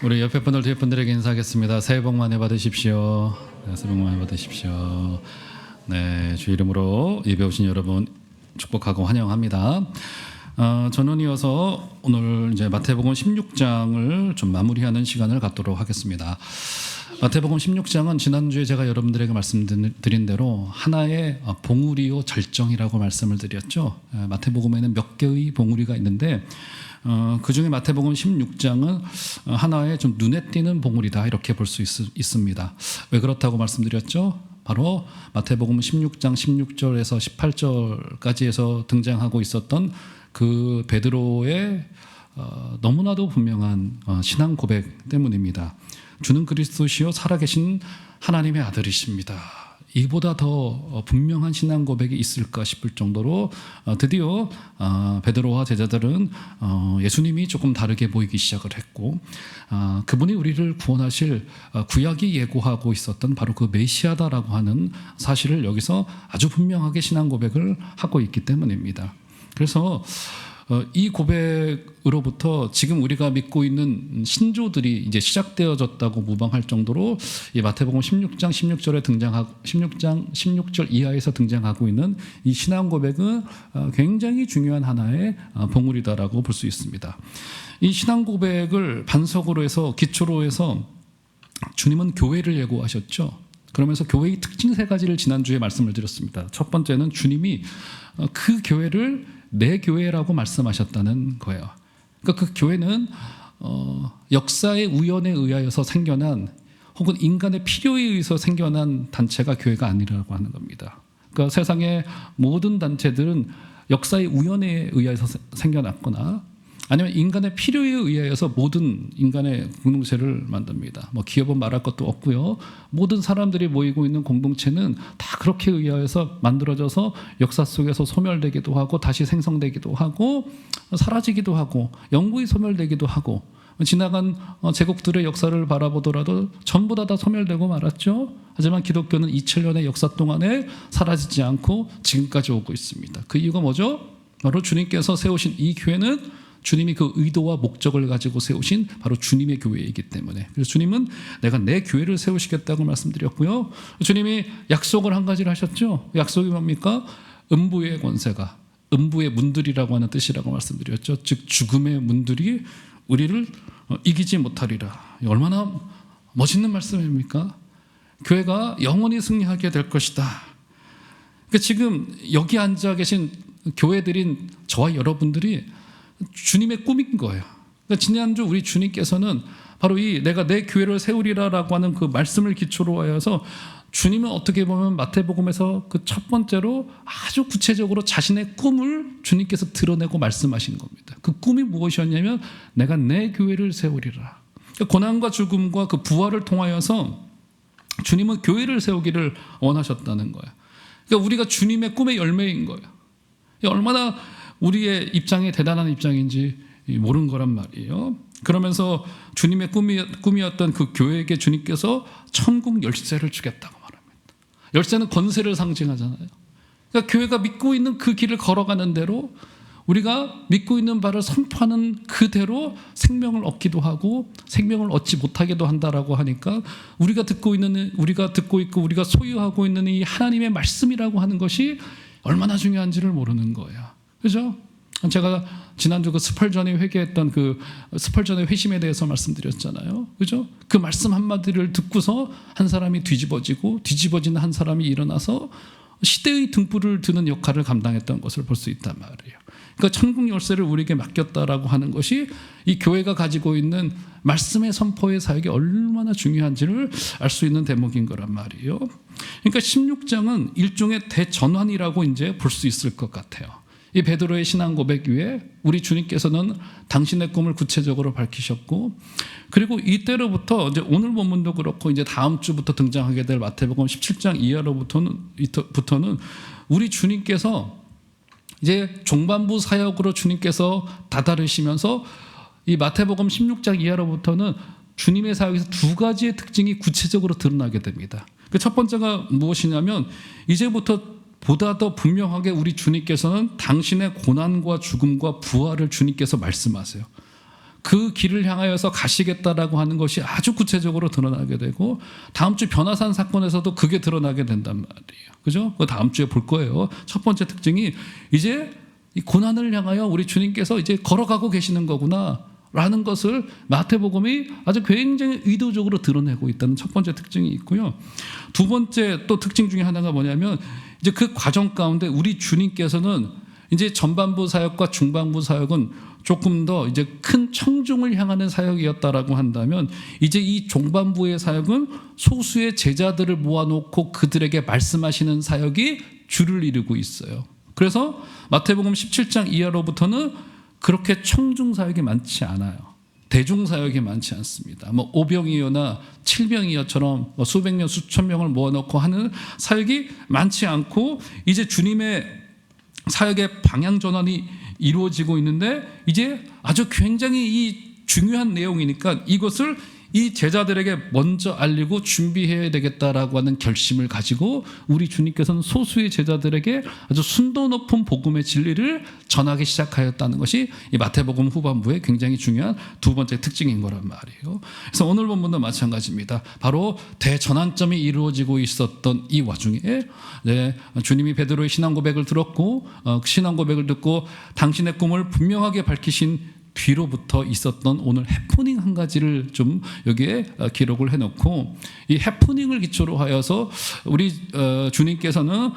우리 옆에 분들 뒤에 분들에게 인사하겠습니다. 새해 복 많이 받으십시오. 네, 새해 복 많이 받으십시오. 네, 주 이름으로 예배 오신 여러분 축복하고 환영합니다. 저는 이어서 오늘 이제 마태복음 16장을 좀 마무리하는 시간을 갖도록 하겠습니다. 마태복음 16장은 지난주에 제가 여러분들에게 말씀드린 대로 하나의 봉우리요 절정이라고 말씀을 드렸죠. 마태복음에는 몇 개의 봉우리가 있는데 그 중에 마태복음 16장은 하나의 좀 눈에 띄는 봉우리다 이렇게 볼 수 있습니다. 왜 그렇다고 말씀드렸죠? 바로 마태복음 16장 16절에서 18절까지 해서 등장하고 있었던 그 베드로의 너무나도 분명한 신앙 고백 때문입니다. 주는 그리스도시요 살아계신 하나님의 아들이십니다. 이보다 더 분명한 신앙 고백이 있을까 싶을 정도로 드디어 베드로와 제자들은 예수님이 조금 다르게 보이기 시작을 했고 그분이 우리를 구원하실 구약이 예고하고 있었던 바로 그 메시아다라고 하는 사실을 여기서 아주 분명하게 신앙 고백을 하고 있기 때문입니다. 그래서 이 고백으로부터 지금 우리가 믿고 있는 신조들이 이제 시작되어졌다고 무방할 정도로 이 마태복음 16장 16절에 등장하고 16장 16절 이하에서 등장하고 있는 이 신앙 고백은 굉장히 중요한 하나의 봉우리다라고 볼 수 있습니다. 이 신앙 고백을 반석으로 해서 기초로 해서 주님은 교회를 예고하셨죠. 그러면서 교회의 특징 세 가지를 지난주에 말씀을 드렸습니다. 첫 번째는 주님이 그 교회를 내 교회라고 말씀하셨다는 거예요. 그러니까 그 교회는 역사의 우연에 의하여서 생겨난 혹은 인간의 필요에 의해서 생겨난 단체가 교회가 아니라고 하는 겁니다. 그러니까 세상의 모든 단체들은 역사의 우연에 의해서 생겨났거나 아니면 인간의 필요에 의하여서 모든 인간의 공동체를 만듭니다. 뭐 기업은 말할 것도 없고요. 모든 사람들이 모이고 있는 공동체는 다 그렇게 의하여서 만들어져서 역사 속에서 소멸되기도 하고 다시 생성되기도 하고 사라지기도 하고 영구히 소멸되기도 하고 지나간 제국들의 역사를 바라보더라도 전부 다 소멸되고 말았죠. 하지만 기독교는 2000년의 역사 동안에 사라지지 않고 지금까지 오고 있습니다. 그 이유가 뭐죠? 바로 주님께서 세우신 이 교회는 주님이 그 의도와 목적을 가지고 세우신 바로 주님의 교회이기 때문에 그래서 주님은 내가 내 교회를 세우시겠다고 말씀드렸고요. 주님이 약속을 한 가지를 하셨죠. 약속이 뭡니까? 음부의 권세가 음부의 문들이라고 하는 뜻이라고 말씀드렸죠. 즉 죽음의 문들이 우리를 이기지 못하리라. 얼마나 멋있는 말씀입니까? 교회가 영원히 승리하게 될 것이다. 그러니까 지금 여기 앉아 계신 교회들인 저와 여러분들이 주님의 꿈인 거예요. 그러니까 지난주 우리 주님께서는 바로 이 내가 내 교회를 세우리라라고 하는 그 말씀을 기초로 하여서 주님은 어떻게 보면 마태복음에서 그 첫 번째로 아주 구체적으로 자신의 꿈을 주님께서 드러내고 말씀하신 겁니다. 그 꿈이 무엇이었냐면 내가 내 교회를 세우리라. 그러니까 고난과 죽음과 그 부활을 통하여서 주님은 교회를 세우기를 원하셨다는 거예요. 그러니까 우리가 주님의 꿈의 열매인 거예요. 얼마나 우리의 입장이 대단한 입장인지 모르는 거란 말이에요. 그러면서 주님의 꿈이었던 그 교회에게 주님께서 천국 열쇠를 주겠다고 말합니다. 열쇠는 권세를 상징하잖아요. 그러니까 교회가 믿고 있는 그 길을 걸어가는 대로 우리가 믿고 있는 바를 선포하는 그대로 생명을 얻기도 하고 생명을 얻지 못하게도 한다라고 하니까 우리가 듣고 있고 우리가 소유하고 있는 이 하나님의 말씀이라고 하는 것이 얼마나 중요한지를 모르는 거예요. 그죠? 제가 지난주 그 스펄전이 회개했던 그 스펄전의 회심에 대해서 말씀드렸잖아요. 그죠? 그 말씀 한마디를 듣고서 한 사람이 뒤집어지는 한 사람이 일어나서 시대의 등불을 드는 역할을 감당했던 것을 볼 수 있단 말이에요. 그러니까 천국 열쇠를 우리에게 맡겼다라고 하는 것이 이 교회가 가지고 있는 말씀의 선포의 사역이 얼마나 중요한지를 알 수 있는 대목인 거란 말이에요. 그러니까 16장은 일종의 대전환이라고 이제 볼 수 있을 것 같아요. 이 베드로의 신앙 고백 위에 우리 주님께서는 당신의 꿈을 구체적으로 밝히셨고 그리고 이때로부터 이제 오늘 본문도 그렇고 이제 다음 주부터 등장하게 될 마태복음 17장 이하로부터는 우리 주님께서 이제 종반부 사역으로 주님께서 다다르시면서 이 마태복음 16장 이하로부터는 주님의 사역에서 두 가지의 특징이 구체적으로 드러나게 됩니다. 첫 번째가 무엇이냐면 이제부터 보다 더 분명하게 우리 주님께서는 당신의 고난과 죽음과 부활을 주님께서 말씀하세요. 그 길을 향하여서 가시겠다라고 하는 것이 아주 구체적으로 드러나게 되고, 다음 주 변화산 사건에서도 그게 드러나게 된단 말이에요. 그죠? 그 다음 주에 볼 거예요. 첫 번째 특징이 이제 이 고난을 향하여 우리 주님께서 이제 걸어가고 계시는 거구나 라는 것을 마태복음이 아주 굉장히 의도적으로 드러내고 있다는 첫 번째 특징이 있고요. 두 번째 또 특징 중에 하나가 뭐냐면, 이제 그 과정 가운데 우리 주님께서는 이제 전반부 사역과 중반부 사역은 조금 더 이제 큰 청중을 향하는 사역이었다라고 한다면, 이제 이 중반부의 사역은 소수의 제자들을 모아놓고 그들에게 말씀하시는 사역이 주를 이루고 있어요. 그래서 마태복음 17장 이하로부터는 그렇게 청중 사역이 많지 않아요. 대중 사역이 많지 않습니다. 뭐 5병이어나 7병이어처럼 뭐 수백 명, 수천 명을 모아놓고 하는 사역이 많지 않고, 이제 주님의 사역의 방향 전환이 이루어지고 있는데, 이제 아주 굉장히 이 중요한 내용이니까 이것을 이 제자들에게 먼저 알리고 준비해야 되겠다라고 하는 결심을 가지고 우리 주님께서는 소수의 제자들에게 아주 순도 높은 복음의 진리를 전하기 시작하였다는 것이 이 마태복음 후반부의 굉장히 중요한 두 번째 특징인 거란 말이에요. 그래서 오늘 본문도 마찬가지입니다. 바로 대전환점이 이루어지고 있었던 이 와중에 주님이 베드로의 신앙 고백을 들었고, 신앙 고백을 듣고 당신의 꿈을 분명하게 밝히신 뒤로부터 있었던 오늘 해프닝 한 가지를 좀 여기에 기록을 해놓고, 이 해프닝을 기초로 하여서 우리 주님께서는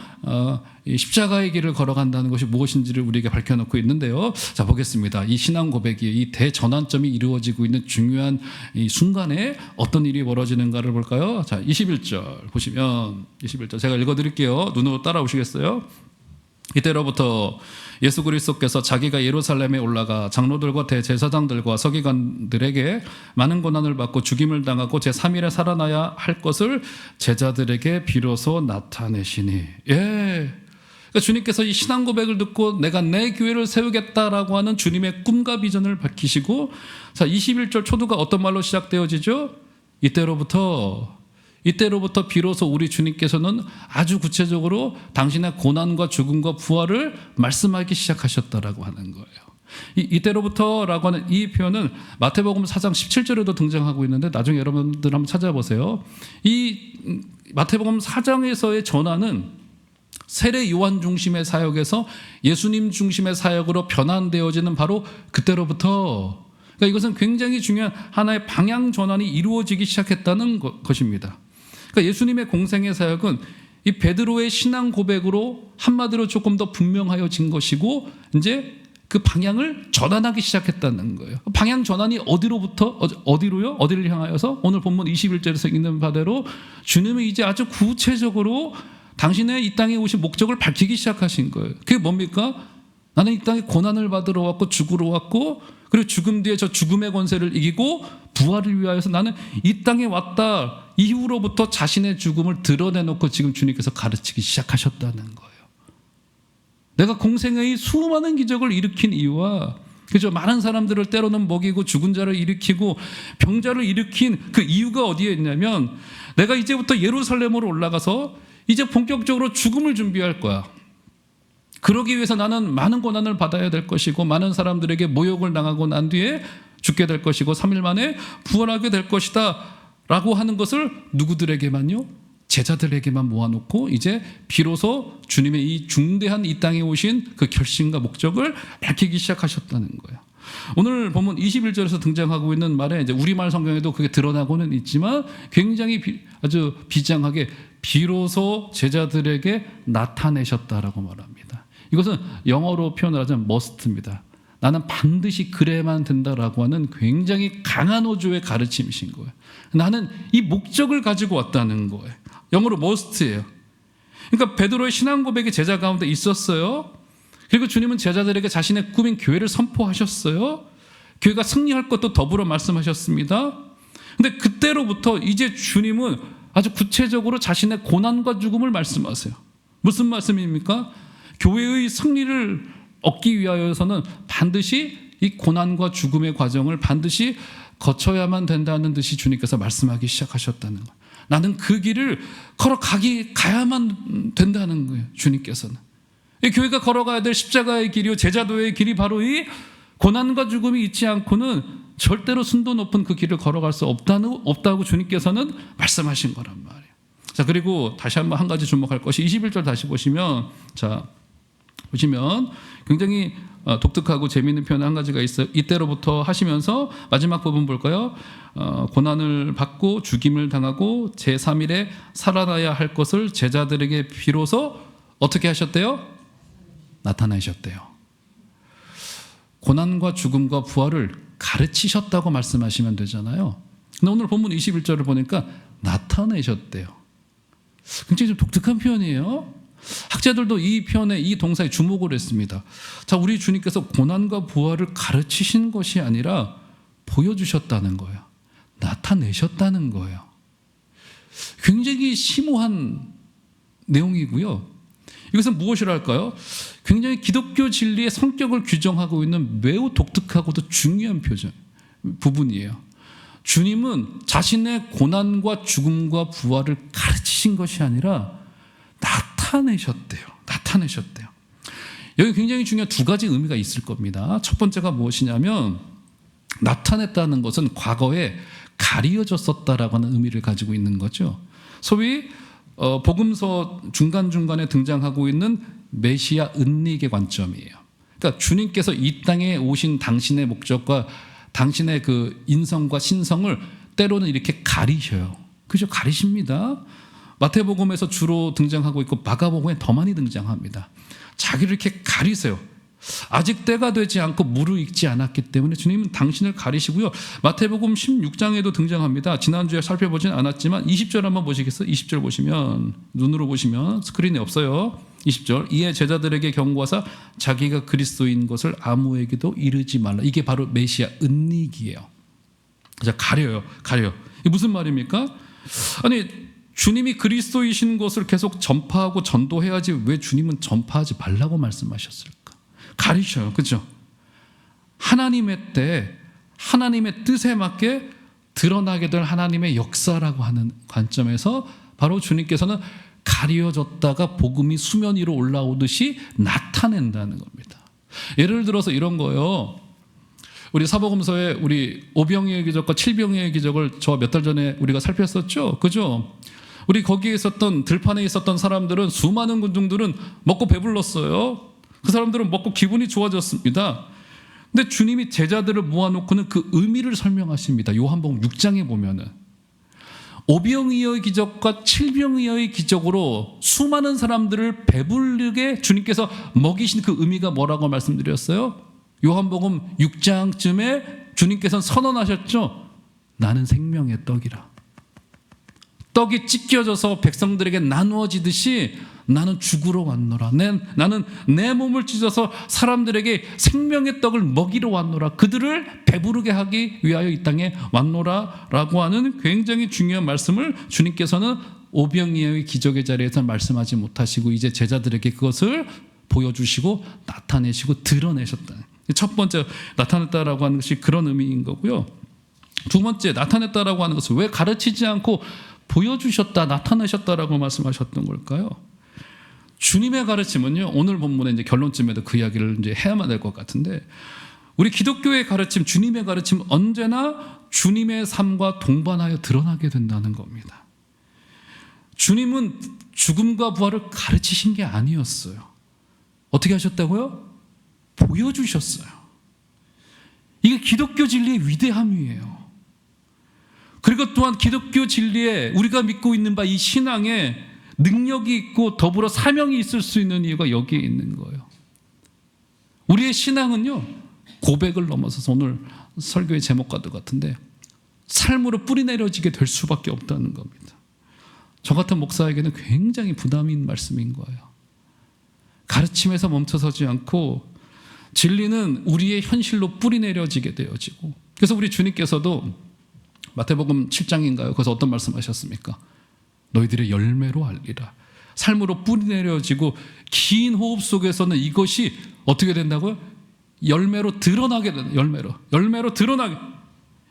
이 십자가의 길을 걸어간다는 것이 무엇인지를 우리에게 밝혀놓고 있는데요. 자, 보겠습니다. 이 신앙 고백이 이 대전환점이 이루어지고 있는 중요한 이 순간에 어떤 일이 벌어지는가를 볼까요? 자, 21절 보시면, 21절 제가 읽어드릴게요. 눈으로 따라오시겠어요? 이때로부터 예수 그리스도께서 자기가 예루살렘에 올라가 장로들과 대제사장들과 서기관들에게 많은 고난을 받고 죽임을 당하고 제3일에 살아나야 할 것을 제자들에게 비로소 나타내시니. 그러니까 주님께서 이 신앙 고백을 듣고 내가 내 교회를 세우겠다라고 하는 주님의 꿈과 비전을 밝히시고, 자, 21절 초두가 어떤 말로 시작되어지죠? 이때로부터 비로소 우리 주님께서는 아주 구체적으로 당신의 고난과 죽음과 부활을 말씀하기 시작하셨다라고 하는 거예요. 이때로부터라고 하는 이 표현은 마태복음 4장 17절에도 등장하고 있는데, 나중에 여러분들 한번 찾아보세요. 이 마태복음 4장에서의 전환은 세례 요한 중심의 사역에서 예수님 중심의 사역으로 변환되어지는 바로 그때로부터, 그러니까 이것은 굉장히 중요한 하나의 방향 전환이 이루어지기 시작했다는 것입니다. 그러니까 예수님의 공생의 사역은 이 베드로의 신앙 고백으로 한마디로 조금 더 분명하여진 것이고, 이제 그 방향을 전환하기 시작했다는 거예요. 방향 전환이 어디로요? 어디를 향하여서? 오늘 본문 21절에서 읽는 바대로 주님이 이제 아주 구체적으로 당신의 이 땅에 오신 목적을 밝히기 시작하신 거예요. 그게 뭡니까? 나는 이 땅에 고난을 받으러 왔고 죽으러 왔고, 그리고 죽음 뒤에 저 죽음의 권세를 이기고 부활을 위하여서 나는 이 땅에 왔다 이후로부터 자신의 죽음을 드러내놓고 지금 주님께서 가르치기 시작하셨다는 거예요. 내가 공생의 수많은 기적을 일으킨 이유와, 그죠, 많은 사람들을 때로는 먹이고 죽은 자를 일으키고 병자를 일으킨 그 이유가 어디에 있냐면, 내가 이제부터 예루살렘으로 올라가서 이제 본격적으로 죽음을 준비할 거야. 그러기 위해서 나는 많은 고난을 받아야 될 것이고, 많은 사람들에게 모욕을 당하고 난 뒤에 죽게 될 것이고 3일 만에 부활하게 될 것이다 라고 하는 것을 누구들에게만요? 제자들에게만 모아놓고 이제 비로소 주님의 이 중대한 이 땅에 오신 그 결심과 목적을 밝히기 시작하셨다는 거예요. 오늘 보면 21절에서 등장하고 있는 말에 이제 우리말 성경에도 그게 드러나고는 있지만, 굉장히 아주 비장하게 비로소 제자들에게 나타내셨다라고 말합니다. 이것은 영어로 표현을 하자면 must입니다. 나는 반드시 그래야만 된다라고 하는 굉장히 강한 어조의 가르침이신 거예요. 나는 이 목적을 가지고 왔다는 거예요. 영어로 must예요. 그러니까 베드로의 신앙 고백이 제자 가운데 있었어요. 그리고 주님은 제자들에게 자신의 꿈인 교회를 선포하셨어요. 교회가 승리할 것도 더불어 말씀하셨습니다. 근데 그때로부터 이제 주님은 아주 구체적으로 자신의 고난과 죽음을 말씀하세요. 무슨 말씀입니까? 교회의 승리를 얻기 위하여서는 반드시 이 고난과 죽음의 과정을 반드시 거쳐야만 된다는 듯이 주님께서 말씀하기 시작하셨다는 거예요. 나는 그 길을 가야만 된다는 거예요. 주님께서는. 이 교회가 걸어가야 될 십자가의 길이요 제자도의 길이 바로 이 고난과 죽음이 있지 않고는 절대로 순도 높은 그 길을 걸어갈 수 없다고 주님께서는 말씀하신 거란 말이에요. 자, 그리고 다시 한번 한 가지 주목할 것이 21절 다시 보시면, 자, 보시면 굉장히 독특하고 재미있는 표현 한 가지가 있어요. 이때로부터 하시면서 마지막 부분 볼까요? 고난을 받고 죽임을 당하고 제3일에 살아나야 할 것을 제자들에게 비로소 어떻게 하셨대요? 나타내셨대요. 고난과 죽음과 부활을 가르치셨다고 말씀하시면 되잖아요. 근데 오늘 본문 21절을 보니까 나타내셨대요. 굉장히 좀 독특한 표현이에요. 학자들도 이 표현에, 이 동사에 주목을 했습니다. 자, 우리 주님께서 고난과 부활을 가르치신 것이 아니라 보여주셨다는 거예요. 나타내셨다는 거예요. 굉장히 심오한 내용이고요. 이것은 무엇이랄까요? 굉장히 기독교 진리의 성격을 규정하고 있는 매우 독특하고도 중요한 부분이에요. 주님은 자신의 고난과 죽음과 부활을 가르치신 것이 아니라 나타내셨대요. 여기 굉장히 중요한 두 가지 의미가 있을 겁니다. 첫 번째가 무엇이냐면, 나타냈다는 것은 과거에 가리어졌었다라고 하는 의미를 가지고 있는 거죠. 소위 복음서 중간중간에 등장하고 있는 메시아 은닉의 관점이에요. 그러니까 주님께서 이 땅에 오신 당신의 목적과 당신의 그 인성과 신성을 때로는 이렇게 가리셔요. 그죠? 가리십니다. 마태복음에서 주로 등장하고 있고 마가복음에 더 많이 등장합니다. 자기를 이렇게 가리세요. 아직 때가 되지 않고 무르익지 않았기 때문에 주님은 당신을 가리시고요. 마태복음 16장에도 등장합니다. 지난주에 살펴보진 않았지만 20절 한번 보시겠어요? 20절 보시면, 눈으로 보시면, 스크린에 없어요. 20절, 이에 제자들에게 경고하사 자기가 그리스도인 것을 아무에게도 이르지 말라. 이게 바로 메시아 은닉이에요. 자, 가려요. 이게 무슨 말입니까? 아니, 주님이 그리스도이신 것을 계속 전파하고 전도해야지 왜 주님은 전파하지 말라고 말씀하셨을까? 가리셔요. 그렇죠? 하나님의 때, 하나님의 뜻에 맞게 드러나게 될 하나님의 역사라고 하는 관점에서 바로 주님께서는 가려졌다가 복음이 수면 위로 올라오듯이 나타낸다는 겁니다. 예를 들어서 이런 거요. 우리 사복음서에 우리 오병이의 기적과 칠병이의 기적을 저 몇 달 전에 우리가 살폈었죠. 그죠? 우리 거기에 있었던, 들판에 있었던 사람들은, 수많은 군중들은 먹고 배불렀어요. 그 사람들은 먹고 기분이 좋아졌습니다. 근데 주님이 제자들을 모아놓고는 그 의미를 설명하십니다. 요한복음 6장에 보면은 오병이어의 기적과 칠병이어의 기적으로 수많은 사람들을 배부르게 주님께서 먹이신 그 의미가 뭐라고 말씀드렸어요? 요한복음 6장쯤에 주님께서는 선언하셨죠. 나는 생명의 떡이라. 떡이 찢겨져서 백성들에게 나누어지듯이 나는 죽으러 왔노라. 나는 내 몸을 찢어서 사람들에게 생명의 떡을 먹이러 왔노라. 그들을 배부르게 하기 위하여 이 땅에 왔노라 라고 하는 굉장히 중요한 말씀을 주님께서는 오병이어의 기적의 자리에서 말씀하지 못하시고 이제 제자들에게 그것을 보여주시고 나타내시고 드러내셨다. 첫 번째, 나타냈다라고 하는 것이 그런 의미인 거고요. 두 번째, 나타냈다라고 하는 것은 왜 가르치지 않고 보여주셨다, 나타내셨다라고 말씀하셨던 걸까요? 주님의 가르침은요, 오늘 본문에 이제 결론쯤에도 그 이야기를 이제 해야만 될 것 같은데, 우리 기독교의 가르침, 주님의 가르침은 언제나 주님의 삶과 동반하여 드러나게 된다는 겁니다. 주님은 죽음과 부활을 가르치신 게 아니었어요. 어떻게 하셨다고요? 보여주셨어요. 이게 기독교 진리의 위대함이에요. 그리고 또한 기독교 진리에 우리가 믿고 있는 바 이 신앙에 능력이 있고 더불어 사명이 있을 수 있는 이유가 여기에 있는 거예요. 우리의 신앙은요, 고백을 넘어서서 오늘 설교의 제목과도 같은데 삶으로 뿌리내려지게 될 수밖에 없다는 겁니다. 저 같은 목사에게는 굉장히 부담인 말씀인 거예요. 가르침에서 멈춰서지 않고 진리는 우리의 현실로 뿌리내려지게 되어지고, 그래서 우리 주님께서도 마태복음 7장인가요? 거기서 어떤 말씀하셨습니까? 너희들의 열매로 알리라. 삶으로 뿌리내려지고 긴 호흡 속에서는 이것이 어떻게 된다고요? 열매로 드러나게 된다. 열매로 드러나게.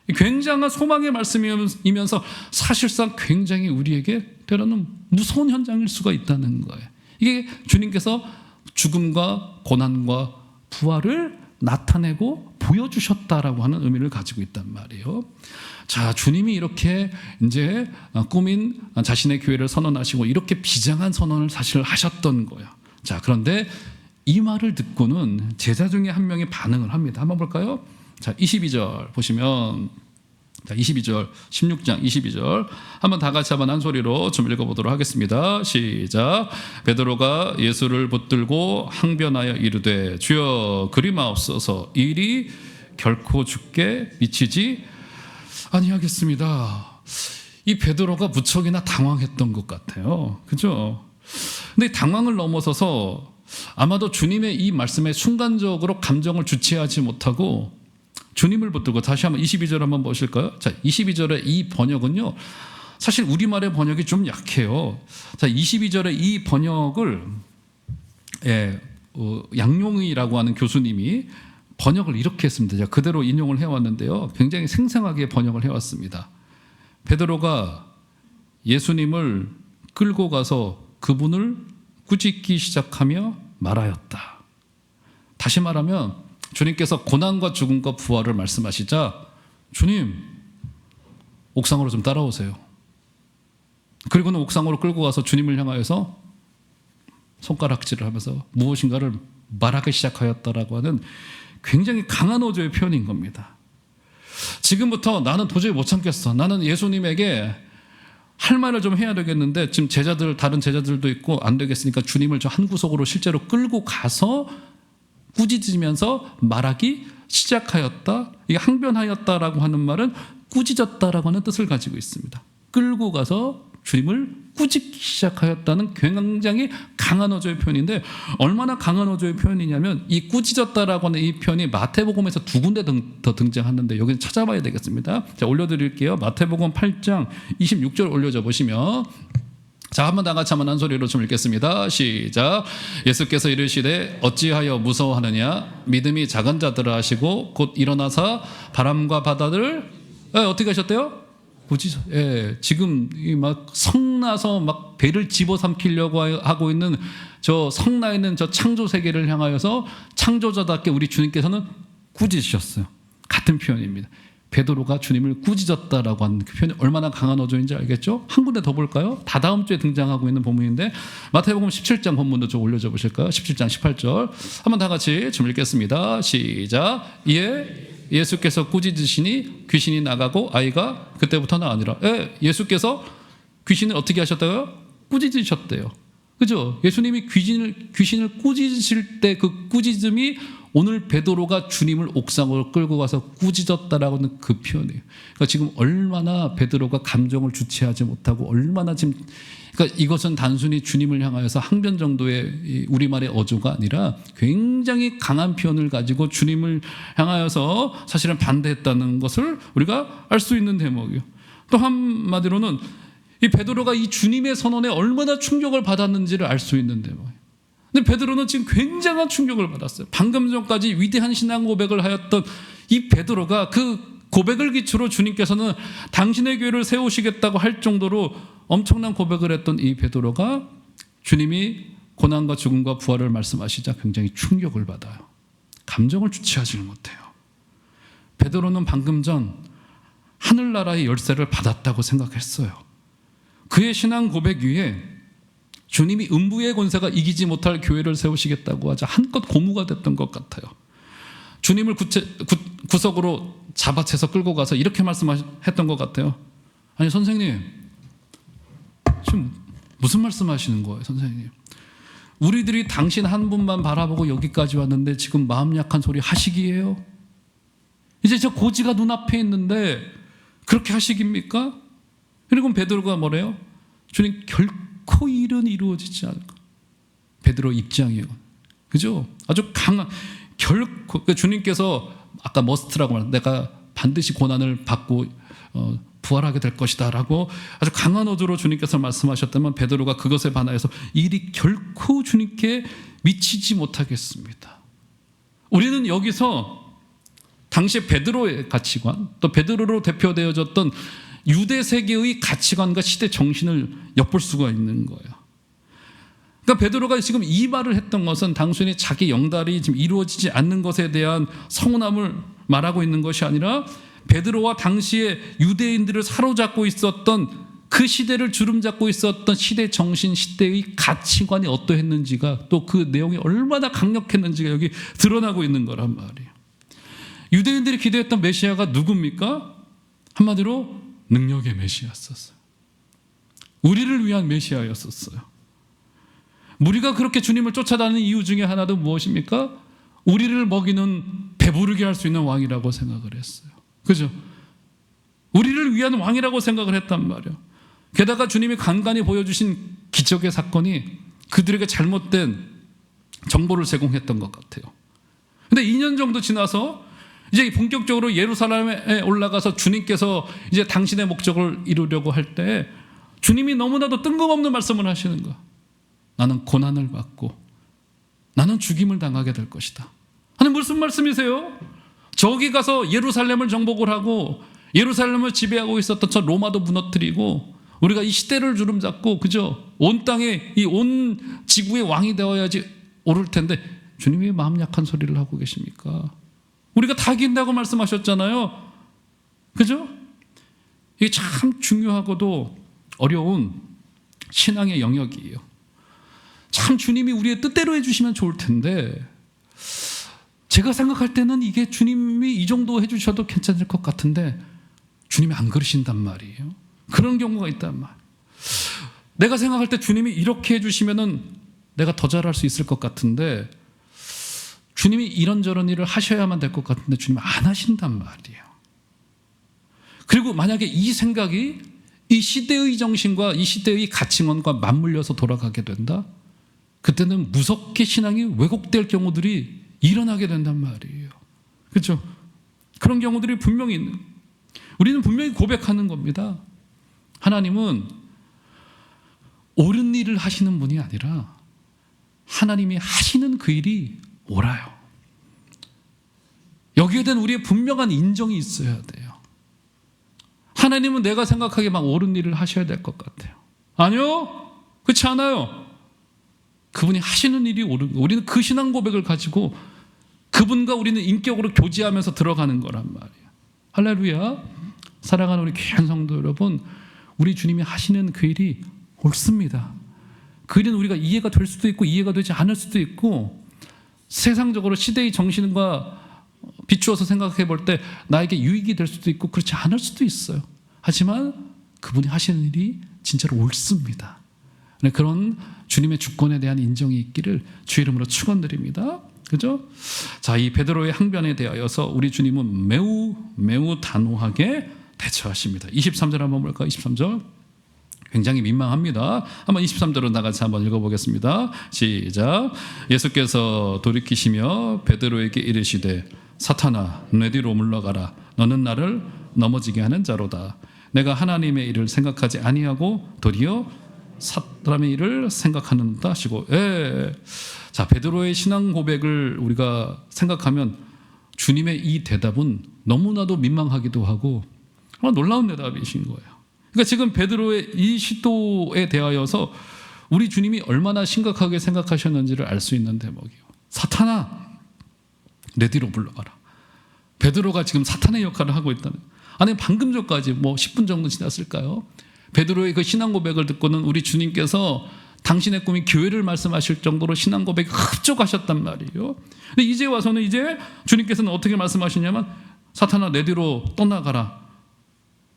굉장한 소망의 말씀이면서 사실상 굉장히 우리에게 때로는 무서운 현장일 수가 있다는 거예요. 이게 주님께서 죽음과 고난과 부활을 나타내고 보여주셨다라고 하는 의미를 가지고 있단 말이에요. 자, 주님이 이렇게 이제 꾸민 자신의 교회를 선언하시고 이렇게 비장한 선언을 사실 하셨던 거예요. 자, 그런데 이 말을 듣고는 제자 중에 한 명이 반응을 합니다. 한번 볼까요? 자, 22절 보시면, 자, 22절, 16장 22절 한번 다 같이 한번 한 소리로 좀 읽어보도록 하겠습니다. 시작. 베드로가 예수를 붙들고 항변하여 이르되 주여 그리마옵소서, 일이 결코 죽게 미치지 아니하겠습니다. 이 베드로가 무척이나 당황했던 것 같아요. 그죠? 근데 당황을 넘어서서 아마도 주님의 이 말씀에 순간적으로 감정을 주체하지 못하고 주님을 붙들고, 다시 한번 22절 한번 보실까요? 자, 22절의 이 번역은요, 사실 우리말의 번역이 좀 약해요. 자, 22절의 이 번역을 양용이라고 하는 교수님이 번역을 이렇게 했습니다. 제가 그대로 인용을 해왔는데요, 굉장히 생생하게 번역을 해왔습니다. 베드로가 예수님을 끌고 가서 그분을 꾸짖기 시작하며 말하였다. 다시 말하면 주님께서 고난과 죽음과 부활을 말씀하시자 주님, 옥상으로 좀 따라오세요. 그리고는 옥상으로 끌고 가서 주님을 향하여서 손가락질을 하면서 무엇인가를 말하기 시작하였다라고 하는 굉장히 강한 어조의 표현인 겁니다. 지금부터 나는 도저히 못 참겠어. 나는 예수님에게 할 말을 좀 해야 되겠는데 지금 다른 제자들도 있고 안 되겠으니까 주님을 저 한 구석으로 실제로 끌고 가서 꾸짖으면서 말하기 시작하였다. 이게 항변하였다라고 하는 말은 꾸짖었다라고 하는 뜻을 가지고 있습니다. 끌고 가서 주님을 꾸짖기 시작하였다는 굉장히 강한 어조의 표현인데, 얼마나 강한 어조의 표현이냐면 이 꾸짖었다라고 하는 이 표현이 마태복음에서 두 군데 더 등장하는데 여기는 찾아봐야 되겠습니다. 자, 올려드릴게요. 마태복음 8장 26절 올려줘 보시면, 자, 한번 다 같이 한번 한 소리로 좀 읽겠습니다. 시작. 예수께서 이르시되 어찌하여 무서워하느냐, 믿음이 작은 자들아 하시고 곧 일어나사 바람과 바다를 어떻게 하셨대요? 지금 막 성나서 막 배를 집어삼키려고 하고 있는 저 성나 있는 저 창조 세계를 향하여서 창조자답게 우리 주님께서는 꾸짖으셨어요. 같은 표현입니다. 베드로가 주님을 꾸짖었다라고 하는 그 표현이 얼마나 강한 어조인지 알겠죠? 한 군데 더 볼까요? 다다음 주에 등장하고 있는 본문인데 마태복음 17장 본문도 좀 올려줘 보실까요? 17장 18절 한번 다 같이 좀 읽겠습니다. 시작. 예수께서 꾸짖으시니 귀신이 나가고 아이가 그때부터 나으니라. 예수께서 귀신을 어떻게 하셨다고요? 꾸짖으셨대요. 그죠? 예수님이 귀신을 꾸짖으실 때 그 꾸짖음이 오늘 베드로가 주님을 옥상으로 끌고 가서 꾸짖었다라고 하는 그 표현이에요. 그러니까 지금 얼마나 베드로가 감정을 주체하지 못하고 얼마나 지금, 그러니까 이것은 단순히 주님을 향하여서 항변 정도의 우리말의 어조가 아니라 굉장히 강한 표현을 가지고 주님을 향하여서 사실은 반대했다는 것을 우리가 알 수 있는 대목이에요. 또 한마디로는 이 베드로가 이 주님의 선언에 얼마나 충격을 받았는지를 알 수 있는 대목이에요. 근데 베드로는 지금 굉장한 충격을 받았어요. 방금 전까지 위대한 신앙 고백을 하였던 이 베드로가 그 고백을 기초로 주님께서는 당신의 교회를 세우시겠다고 할 정도로 엄청난 고백을 했던 이 베드로가 주님이 고난과 죽음과 부활을 말씀하시자 굉장히 충격을 받아요. 감정을 주체하지를 못해요. 베드로는 방금 전 하늘나라의 열쇠를 받았다고 생각했어요. 그의 신앙 고백 위에 주님이 음부의 권세가 이기지 못할 교회를 세우시겠다고 하자 한껏 고무가 됐던 것 같아요. 주님을 구석으로 잡아채서 끌고 가서 이렇게 말씀했던 것 같아요. 아니 선생님, 지금 무슨 말씀하시는 거예요, 선생님? 우리들이 당신 한 분만 바라보고 여기까지 왔는데 지금 마음 약한 소리 하시기예요? 이제 저 고지가 눈앞에 있는데 그렇게 하시깁니까? 그리고 베드로가 뭐래요? 주님, 결코 일은 이루어지지 않을 것. 베드로 입장이에요. 그죠? 아주 강한, 결코, 주님께서 아까 머스트라고 말한, 내가 반드시 고난을 받고 부활하게 될 것이다 라고 아주 강한 어조로 주님께서 말씀하셨다면 베드로가 그것에 반하여서 일이 결코 주님께 미치지 못하겠습니다. 우리는 여기서 당시 베드로의 가치관, 또 베드로로 대표되어졌던 유대 세계의 가치관과 시대 정신을 엿볼 수가 있는 거예요. 그러니까 베드로가 지금 이 말을 했던 것은 단순히 자기 영달이 지금 이루어지지 않는 것에 대한 서운함을 말하고 있는 것이 아니라 베드로와 당시에 유대인들을 사로잡고 있었던 그 시대를 주름잡고 있었던 시대 정신, 시대의 가치관이 어떠했는지가, 또 그 내용이 얼마나 강력했는지가 여기 드러나고 있는 거란 말이에요. 유대인들이 기대했던 메시아가 누굽니까? 한마디로 능력의 메시아였었어요. 우리를 위한 메시아였었어요. 우리가 그렇게 주님을 쫓아다니는 이유 중에 하나도 무엇입니까? 우리를 먹이는, 배부르게 할 수 있는 왕이라고 생각을 했어요. 그죠? 우리를 위한 왕이라고 생각을 했단 말이에요. 게다가 주님이 간간히 보여주신 기적의 사건이 그들에게 잘못된 정보를 제공했던 것 같아요. 근데 2년 정도 지나서 이제 본격적으로 예루살렘에 올라가서 주님께서 이제 당신의 목적을 이루려고 할 때 주님이 너무나도 뜬금없는 말씀을 하시는 거야. 나는 고난을 받고 나는 죽임을 당하게 될 것이다. 아니, 무슨 말씀이세요? 저기 가서 예루살렘을 정복을 하고 예루살렘을 지배하고 있었던 저 로마도 무너뜨리고 우리가 이 시대를 주름잡고, 그죠? 온 땅에, 이 온 지구의 왕이 되어야지 오를 텐데 주님이 왜 마음 약한 소리를 하고 계십니까? 우리가 다 이긴다고 말씀하셨잖아요. 그죠? 이게 참 중요하고도 어려운 신앙의 영역이에요. 참 주님이 우리의 뜻대로 해주시면 좋을 텐데, 제가 생각할 때는 이게 주님이 이 정도 해주셔도 괜찮을 것 같은데 주님이 안 그러신단 말이에요. 그런 경우가 있단 말이에요. 내가 생각할 때 주님이 이렇게 해주시면은 내가 더 잘할 수 있을 것 같은데, 주님이 이런저런 일을 하셔야만 될 것 같은데 주님이 안 하신단 말이에요. 그리고 만약에 이 생각이 이 시대의 정신과 이 시대의 가치관과 맞물려서 돌아가게 된다? 그때는 무섭게 신앙이 왜곡될 경우들이 일어나게 된단 말이에요. 그렇죠? 그런 경우들이 분명히 있는, 우리는 분명히 고백하는 겁니다. 하나님은 옳은 일을 하시는 분이 아니라 하나님이 하시는 그 일이 옳아요. 여기에 대한 우리의 분명한 인정이 있어야 돼요. 하나님은 내가 생각하기에 막 옳은 일을 하셔야 될 것 같아요. 아니요, 그렇지 않아요. 그분이 하시는 일이 옳은 거예요. 우리는 그 신앙 고백을 가지고 그분과 우리는 인격으로 교제하면서 들어가는 거란 말이에요. 할렐루야. 사랑하는 우리 귀한 성도 여러분, 우리 주님이 하시는 그 일이 옳습니다. 그 일은 우리가 이해가 될 수도 있고 이해가 되지 않을 수도 있고, 세상적으로 시대의 정신과 비추어서 생각해 볼 때 나에게 유익이 될 수도 있고 그렇지 않을 수도 있어요. 하지만 그분이 하시는 일이 진짜로 옳습니다. 그런 주님의 주권에 대한 인정이 있기를 주 이름으로 축원드립니다. 그죠? 자, 이 베드로의 항변에 대하여서 우리 주님은 매우 단호하게 대처하십니다. 23절 한번 볼까요? 23절. 굉장히 민망합니다. 한번 23절로 나가서 한번 읽어보겠습니다. 시작. 예수께서 돌이키시며 베드로에게 이르시되 사탄아, 내 뒤로 물러가라. 너는 나를 넘어지게 하는 자로다. 내가 하나님의 일을 생각하지 아니하고 도리어 사람의 일을 생각하는다 하시고. 자, 베드로의 신앙 고백을 우리가 생각하면 주님의 이 대답은 너무나도 민망하기도 하고 놀라운 대답이신 거예요. 그러니까 지금 베드로의 이 시도에 대하여서 우리 주님이 얼마나 심각하게 생각하셨는지를 알 수 있는 대목이에요. 사탄아, 내 뒤로 물러가라. 베드로가 지금 사탄의 역할을 하고 있다는, 아니 방금 전까지 10분 정도 지났을까요? 베드로의 그 신앙 고백을 듣고는 우리 주님께서 당신의 꿈이 교회를 말씀하실 정도로 신앙 고백에 흡족하셨단 말이에요. 근데 이제 와서는 이제 주님께서는 어떻게 말씀하시냐면 사탄아, 내 뒤로 떠나가라.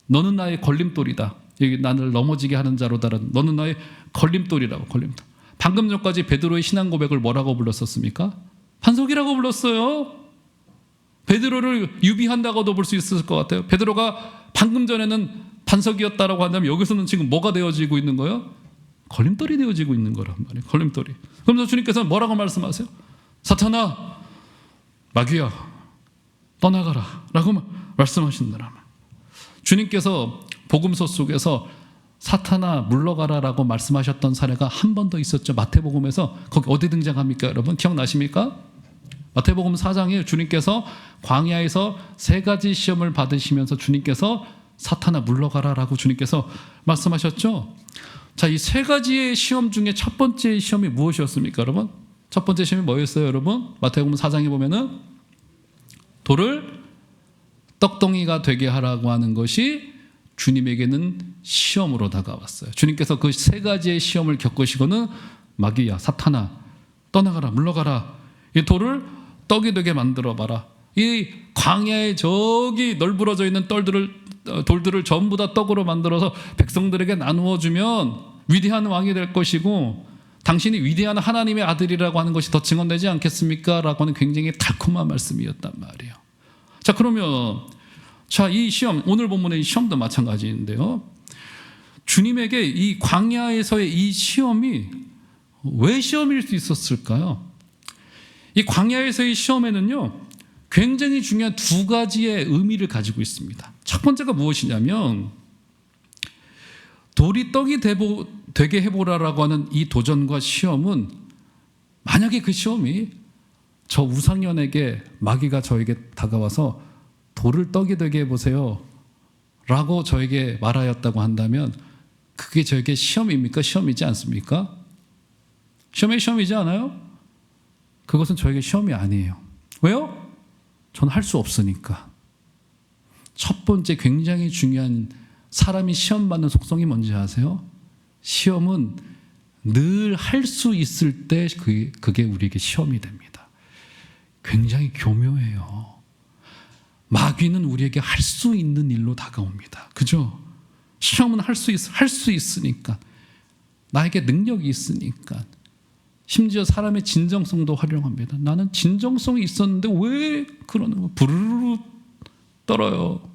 너는 나의 걸림돌이다. 여기 나를 넘어지게 하는 자로다라는, 너는 나의 걸림돌이라고. 걸림돌. 방금 전까지 베드로의 신앙 고백을 뭐라고 불렀었습니까? 반석이라고 불렀어요. 베드로를 유비한다고도 볼 수 있을 것 같아요. 베드로가 방금 전에는 반석이었다라고 한다면 여기서는 지금 뭐가 되어지고 있는 거예요? 걸림돌이 되어지고 있는 거란 말이에요. 걸림돌이. 그러면서 주님께서는 뭐라고 말씀하세요? 사탄아, 마귀야, 떠나가라 라고 말씀하신다란 말이에요. 주님께서 복음서 속에서 사탄아 물러가라 라고 말씀하셨던 사례가 한 번 더 있었죠. 마태복음에서. 거기 어디 등장합니까 여러분? 기억나십니까? 마태복음 4장에 주님께서 광야에서 3가지 시험을 받으시면서 주님께서 사탄아 물러가라 라고 주님께서 말씀하셨죠. 자, 이 세 가지의 시험 중에 첫 번째 시험이 무엇이었습니까, 여러분? 첫 번째 시험이 뭐였어요, 여러분? 마태복음 4장에 보면은 돌을 떡덩이가 되게 하라고 하는 것이 주님에게는 시험으로 다가왔어요. 주님께서 그 세 가지의 시험을 겪으시고는 마귀야, 사탄아, 떠나가라, 물러가라. 이 돌을 떡이 되게 만들어봐라. 이 광야에 저기 널브러져 있는 돌들을 전부 다 떡으로 만들어서 백성들에게 나누어 주면 위대한 왕이 될 것이고 당신이 위대한 하나님의 아들이라고 하는 것이 더 증언되지 않겠습니까? 라고 하는 굉장히 달콤한 말씀이었단 말이에요. 자, 그러면 이 시험, 오늘 본문의 시험도 마찬가지인데요. 주님에게 이 광야에서의 이 시험이 왜 시험일 수 있었을까요? 이 광야에서의 시험에는요, 굉장히 중요한 두 가지의 의미를 가지고 있습니다. 첫 번째가 무엇이냐면 돌이 떡이 되게 해보라라고 하는 이 도전과 시험은 만약에 그 시험이 저 우상년에게 마귀가 저에게 다가와서 돌을 떡이 되게 해보세요 라고 저에게 말하였다고 한다면 그게 저에게 시험입니까? 시험이지 않습니까? 시험이지 않아요? 그것은 저에게 시험이 아니에요. 왜요? 저는 할 수 없으니까. 첫 번째 굉장히 중요한 사람이 시험 받는 속성이 뭔지 아세요? 시험은 늘 할 수 있을 때 그게 우리에게 시험이 됩니다. 굉장히 교묘해요. 마귀는 우리에게 할 수 있는 일로 다가옵니다. 그죠? 시험은 할 수 있으니까. 나에게 능력이 있으니까. 심지어 사람의 진정성도 활용합니다. 나는 진정성이 있었는데 왜 그러는 거야? 부르르 떨어요.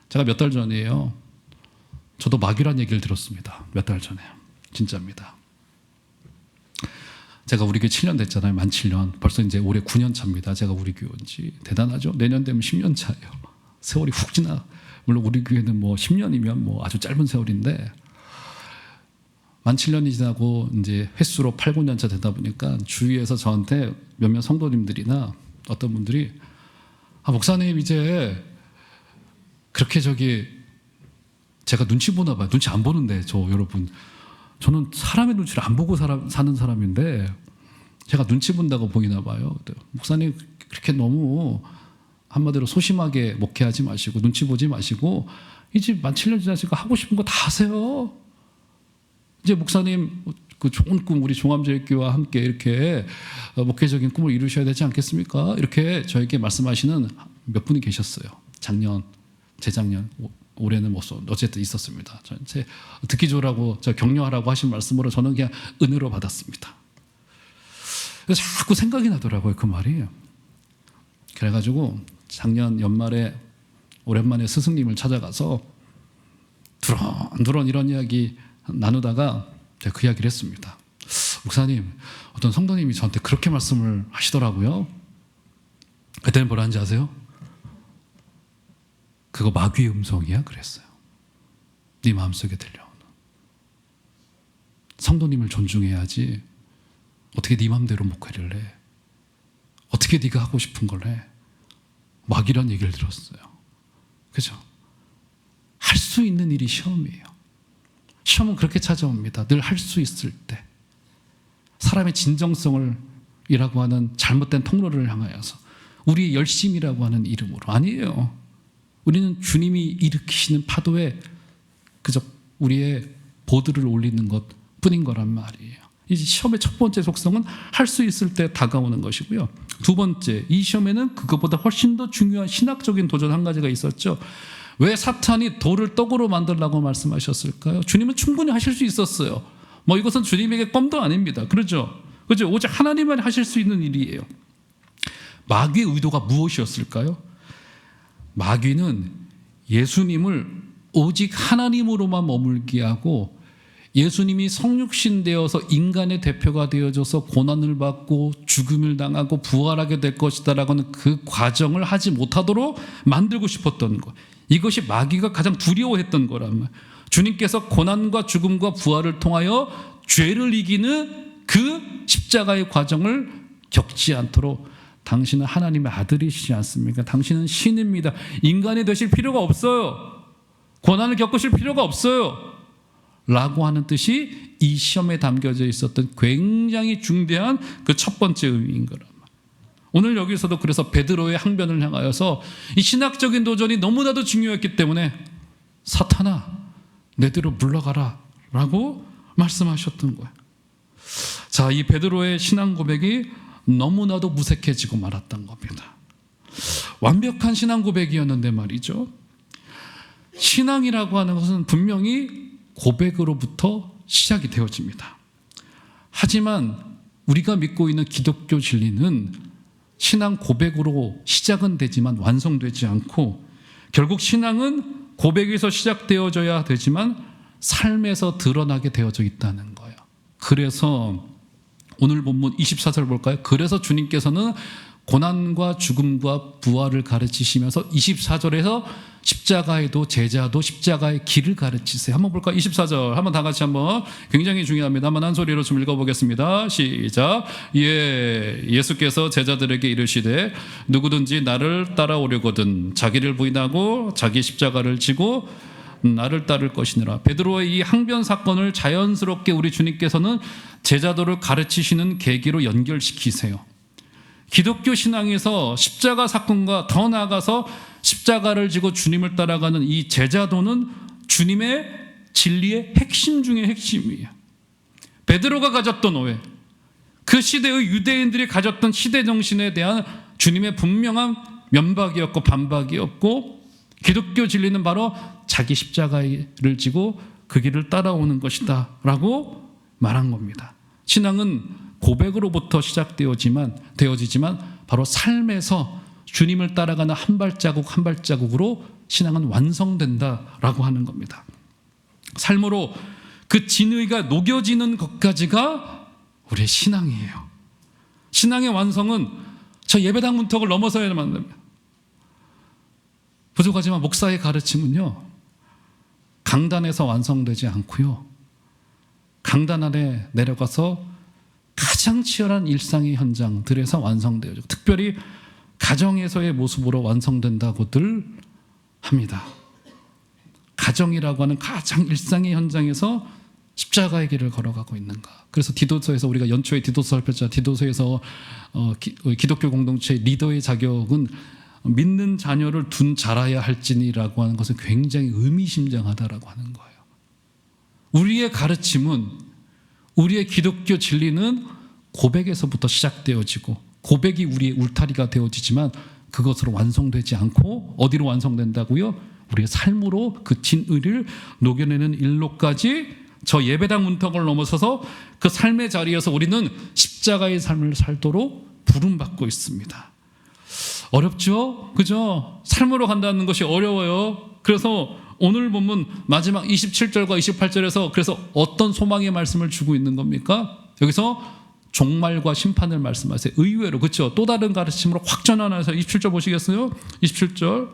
제가 몇 달 전이에요. 저도 마귀란 얘기를 들었습니다. 몇 달 전에요. 진짜입니다. 제가 우리 교회 7년 됐잖아요. 만 7년. 벌써 이제 올해 9년 차입니다. 제가 우리 교회 온 지. 대단하죠? 내년 되면 10년 차예요. 세월이 훅 지나. 물론 우리 교회는 뭐 10년이면 뭐 아주 짧은 세월인데 만 7년이 지나고 이제 횟수로 8, 9년 차 되다 보니까 주위에서 저한테 몇몇 성도님들이나 어떤 분들이 목사님 이제 그렇게 제가 눈치 보나 봐요. 눈치 안 보는데 여러분 저는 사람의 눈치를 안 보고 사는 사람인데 제가 눈치 본다고 보이나 봐요. 목사님 그렇게 너무 한마디로 소심하게 목회하지 마시고 눈치 보지 마시고 이제 만 7년 지났으니까 하고 싶은 거 다 하세요. 이제 목사님 그 좋은 꿈 우리 종암제일교회와 함께 이렇게 목회적인 꿈을 이루셔야 되지 않겠습니까? 이렇게 저에게 말씀하시는 몇 분이 계셨어요. 작년, 재작년, 올해는 못 어쨌든 있었습니다. 제 듣기 좋으라고 격려하라고 하신 말씀으로 저는 그냥 은혜로 받았습니다. 그래서 자꾸 생각이 나더라고요, 그 말이. 그래가지고 작년 연말에 오랜만에 스승님을 찾아가서 두런두런 이런 이야기 나누다가 제가 그 이야기를 했습니다. 목사님, 어떤 성도님이 저한테 그렇게 말씀을 하시더라고요. 그때는 뭐라는지 아세요? 그거 마귀의 음성이야? 그랬어요. 네 마음속에 들려오는. 성도님을 존중해야지 어떻게 네 마음대로 목회를 해? 어떻게 네가 하고 싶은 걸 해? 마귀란 얘기를 들었어요. 그죠? 할 수 있는 일이 시험이에요. 시험은 그렇게 찾아옵니다. 늘 할 수 있을 때. 사람의 진정성을 이라고 하는 잘못된 통로를 향하여서 우리의 열심이라고 하는 이름으로. 아니에요. 우리는 주님이 일으키시는 파도에 그저 우리의 보드를 올리는 것 뿐인 거란 말이에요. 이 시험의 첫 번째 속성은 할 수 있을 때 다가오는 것이고요. 두 번째, 이 시험에는 그것보다 훨씬 더 중요한 신학적인 도전 한 가지가 있었죠. 왜 사탄이 돌을 떡으로 만들라고 말씀하셨을까요? 주님은 충분히 하실 수 있었어요. 뭐 이것은 주님에게 껌도 아닙니다. 그렇죠? 그죠? 오직 하나님만 하실 수 있는 일이에요. 마귀의 의도가 무엇이었을까요? 마귀는 예수님을 오직 하나님으로만 머물게 하고 예수님이 성육신 되어서 인간의 대표가 되어져서 고난을 받고 죽음을 당하고 부활하게 될 것이다라고 하는 그 과정을 하지 못하도록 만들고 싶었던 것. 이것이 마귀가 가장 두려워했던 거란 말이에요. 주님께서 고난과 죽음과 부활을 통하여 죄를 이기는 그 십자가의 과정을 겪지 않도록 당신은 하나님의 아들이시지 않습니까? 당신은 신입니다. 인간이 되실 필요가 없어요. 고난을 겪으실 필요가 없어요. 라고 하는 뜻이 이 시험에 담겨져 있었던 굉장히 중대한 그 첫 번째 의미인 거란 말이에요. 오늘 여기서도 그래서 베드로의 항변을 향하여서 이 신학적인 도전이 너무나도 중요했기 때문에 사탄아 내대로 물러가라 라고 말씀하셨던 거예요. 자, 이 베드로의 신앙 고백이 너무나도 무색해지고 말았던 겁니다. 완벽한 신앙 고백이었는데 말이죠. 신앙이라고 하는 것은 분명히 고백으로부터 시작이 되어집니다. 하지만 우리가 믿고 있는 기독교 진리는 신앙 고백으로 시작은 되지만 완성되지 않고 결국 신앙은 고백에서 시작되어져야 되지만 삶에서 드러나게 되어져 있다는 거예요. 그래서 오늘 본문 24절 볼까요? 그래서 주님께서는 고난과 죽음과 부활을 가르치시면서 24절에서 십자가에도 제자도 십자가의 길을 가르치세요. 한번 볼까요? 24절 한번 다 같이 한번 굉장히 중요합니다. 한번 한 소리로 좀 읽어보겠습니다. 시작. 예수께서 제자들에게 이르시되 누구든지 나를 따라오려거든 자기를 부인하고 자기 십자가를 지고 나를 따를 것이니라. 베드로의 이 항변 사건을 자연스럽게 우리 주님께서는 제자도를 가르치시는 계기로 연결시키세요. 기독교 신앙에서 십자가 사건과 더 나아가서 십자가를 지고 주님을 따라가는 이 제자도는 주님의 진리의 핵심 중의 핵심이에요. 베드로가 가졌던 오해, 그 시대의 유대인들이 가졌던 시대 정신에 대한 주님의 분명한 면박이었고 반박이었고, 기독교 진리는 바로 자기 십자가를 지고 그 길을 따라오는 것이다 라고 말한 겁니다. 신앙은 고백으로부터 시작되어지지만 바로 삶에서 주님을 따라가는 한 발자국 한 발자국으로 신앙은 완성된다라고 하는 겁니다. 삶으로 그 진의가 녹여지는 것까지가 우리의 신앙이에요. 신앙의 완성은 저 예배당 문턱을 넘어서야만 됩니다. 부족하지만 목사의 가르침은요, 강단에서 완성되지 않고요, 강단 아래 내려가서 가장 치열한 일상의 현장들에서 완성되어요. 특별히 가정에서의 모습으로 완성된다고들 합니다. 가정이라고 하는 가장 일상의 현장에서 십자가의 길을 걸어가고 있는가. 그래서 디도서에서 우리가 연초에 디도서 살폈잖아요. 디도서에서 기독교 공동체 리더의 자격은 믿는 자녀를 둔 자라야 할지니라고 하는 것은 굉장히 의미심장하다라고 하는 거예요. 우리의 가르침은, 우리의 기독교 진리는 고백에서부터 시작되어지고 고백이 우리의 울타리가 되어지지만 그것으로 완성되지 않고 어디로 완성된다고요? 우리의 삶으로 그 진의를 녹여내는 일로까지 저 예배당 문턱을 넘어서서 그 삶의 자리에서 우리는 십자가의 삶을 살도록 부름받고 있습니다. 어렵죠? 그죠? 삶으로 간다는 것이 어려워요. 그래서 오늘 본문 마지막 27절과 28절에서 그래서 어떤 소망의 말씀을 주고 있는 겁니까? 여기서 종말과 심판을 말씀하세요. 의외로, 그렇죠? 또 다른 가르침으로 확 전환해서 27절 보시겠어요? 27절.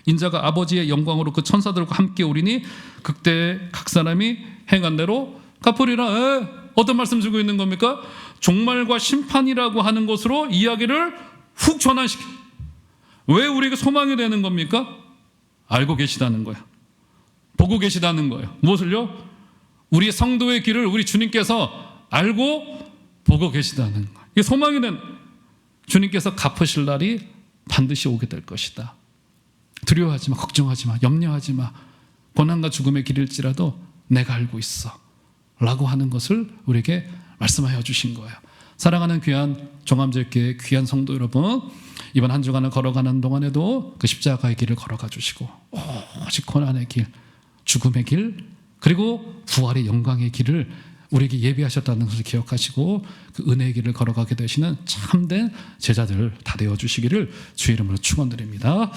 인자가 아버지의 영광으로 그 천사들과 함께 오리니 그때 각 사람이 행한 대로 갚으리라. 어떤 말씀 주고 있는 겁니까? 종말과 심판이라고 하는 것으로 이야기를 훅 전환시켜. 왜 우리가 소망이 되는 겁니까? 알고 계시다는 거예요. 보고 계시다는 거예요. 무엇을요? 우리 성도의 길을 우리 주님께서 알고 보고 계시다는 거예요. 이게 소망이 된, 주님께서 갚으실 날이 반드시 오게 될 것이다. 두려워하지 마, 걱정하지 마, 염려하지 마. 고난과 죽음의 길일지라도 내가 알고 있어 라고 하는 것을 우리에게 말씀하여 주신 거예요. 사랑하는 귀한 종암제일교회 귀한 성도 여러분, 이번 한 주간을 걸어가는 동안에도 그 십자가의 길을 걸어가 주시고 오직 고난의 길, 죽음의 길, 그리고 부활의 영광의 길을 우리에게 예비하셨다는 것을 기억하시고 그 은혜의 길을 걸어가게 되시는 참된 제자들 다 되어 주시기를 주의 이름으로 축원드립니다.